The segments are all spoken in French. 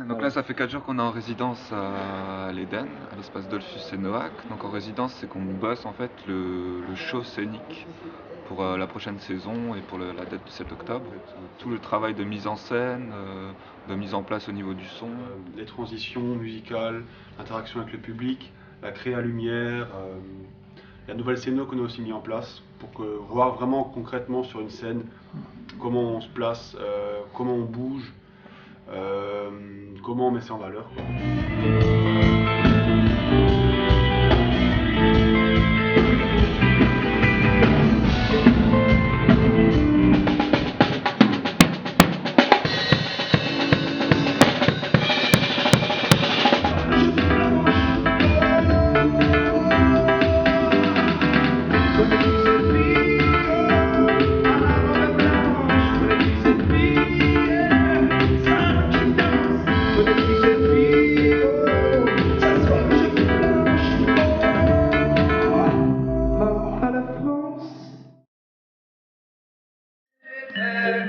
Donc là, ça fait 4 jours qu'on est en résidence à l'Éden, à l'espace Dolphus et Noack. Donc en résidence, c'est qu'on bosse en fait le show scénique pour la prochaine saison et pour la date du 7 octobre. Tout le travail de mise en scène, de mise en place au niveau du son. Les transitions musicales, l'interaction avec le public, la créa lumière, la nouvelle scéno qu'on a aussi mis en place pour voir vraiment concrètement sur une scène comment on se place, comment on bouge, comment on met ça en valeur, quoi.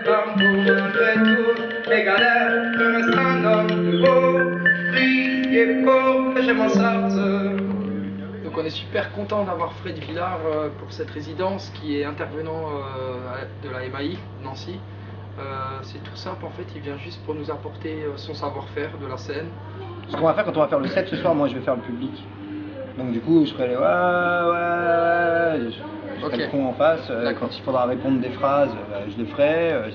Comme pour les galères, je reste un homme nouveau, free et pauvre, et je m'en sorte. Donc on est super content d'avoir Fred Villard pour cette résidence qui est intervenant de la MAI Nancy. C'est tout simple en fait, il vient juste pour nous apporter son savoir-faire de la scène. Ce qu'on va faire quand on va faire le set ce soir, moi je vais faire le public. Donc du coup je ferai les je serai le con en face, quand il faudra répondre des phrases, je le ferai. De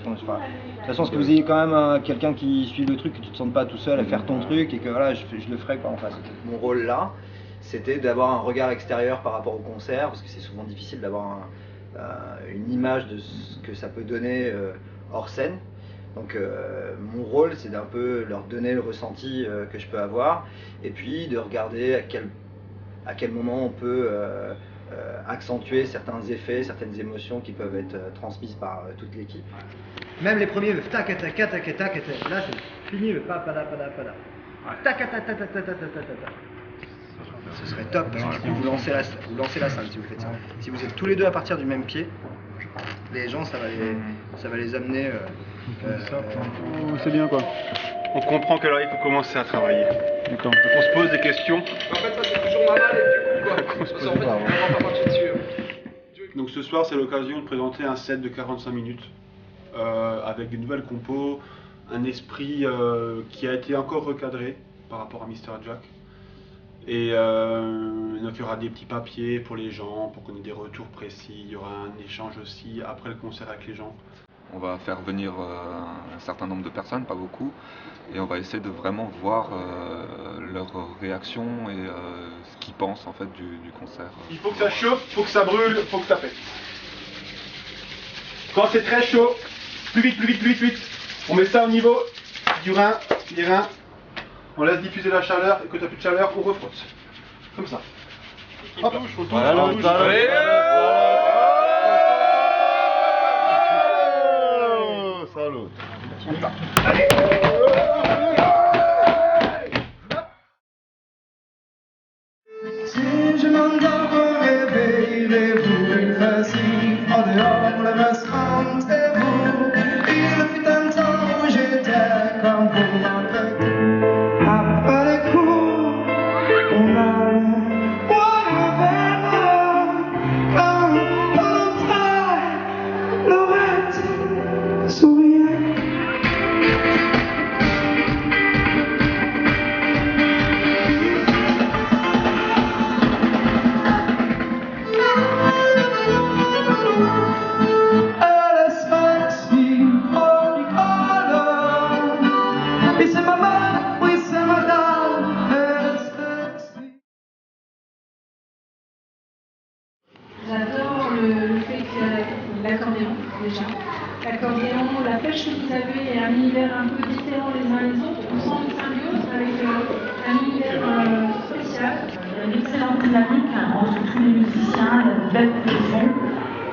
toute façon, ce que vous ayez quand même quelqu'un qui suit le truc, que tu te sentes pas tout seul à faire ton truc et que voilà, je le ferai quoi en face. Mon rôle là, c'était d'avoir un regard extérieur par rapport au concert, parce que c'est souvent difficile d'avoir une image de ce que ça peut donner hors scène. Donc mon rôle, c'est d'un peu leur donner le ressenti que je peux avoir, et puis de regarder à quel moment on peut accentuer certains effets, certaines émotions qui peuvent être transmises par toute l'équipe. Même les premiers, tac tac tac tac tac, là c'est fini le pa pada pada pada. Tac tac tac tac tac tac tac tac. Ce serait top parce que vous lancez la salle si vous faites ça. Si vous êtes tous les deux à partir du même pied, les gens ça va les amener. C'est bien quoi. On comprend que là il faut commencer à travailler. D'accord. Donc on se pose des questions. En fait ça c'est toujours mal et du coup quoi. Parce qu'en fait on va pas marcher dessus. Donc ce soir c'est l'occasion de présenter un set de 45 minutes avec des nouvelles compos, un esprit qui a été encore recadré par rapport à Mr. Jack. Et donc il y aura des petits papiers pour les gens, pour qu'on ait des retours précis, il y aura un échange aussi après le concert avec les gens. On va faire venir un certain nombre de personnes, pas beaucoup, et on va essayer de vraiment voir leur réaction et ce qu'ils pensent en fait du concert. Il faut que ça chauffe, il faut que ça brûle, il faut que ça pète. Quand c'est très chaud, plus vite, plus vite, plus vite, plus vite. On met ça au niveau du rein, des reins. On laisse diffuser la chaleur et quand t'as plus de chaleur, on refrotte. Comme ça. Hop, on touche, on touche. Salut. Allez. Si je m'endors au réveil, les bruits facile, en dehors le masque et vous. Il fut un temps où j'étais comme vous en fait. Après les cours, on allait boire un verre, comme on travaille, Laurette souriait. J'adore le fait qu'il y a l'accordéon déjà. L'accordéon, la pêche que vous avez est un univers un peu différent les uns les autres. On sent une symbiose avec un univers spécial. Il y a une excellente dynamique entre tous les musiciens, il y a de belles propositions.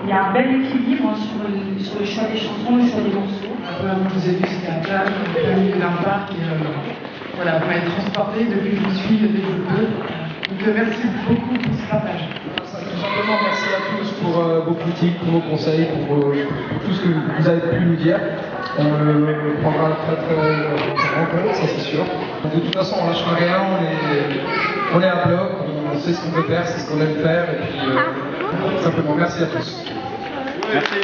Il y a un bel équilibre sur le choix des chansons, le choix des morceaux. Comme vous avez vu, c'était un plage, un milieu d'un parc et voilà, vous m'avez transporté depuis que je suis dès que je peux. Donc merci beaucoup pour ce partage. Simplement merci à tous pour vos critiques, pour vos conseils, pour tout ce que vous avez pu nous dire. On le prendra très en compte, ça c'est sûr. De toute façon, on lâchera rien, on est un bloc, on sait ce qu'on veut faire, c'est ce qu'on aime faire, et puis simplement merci à tous. Merci.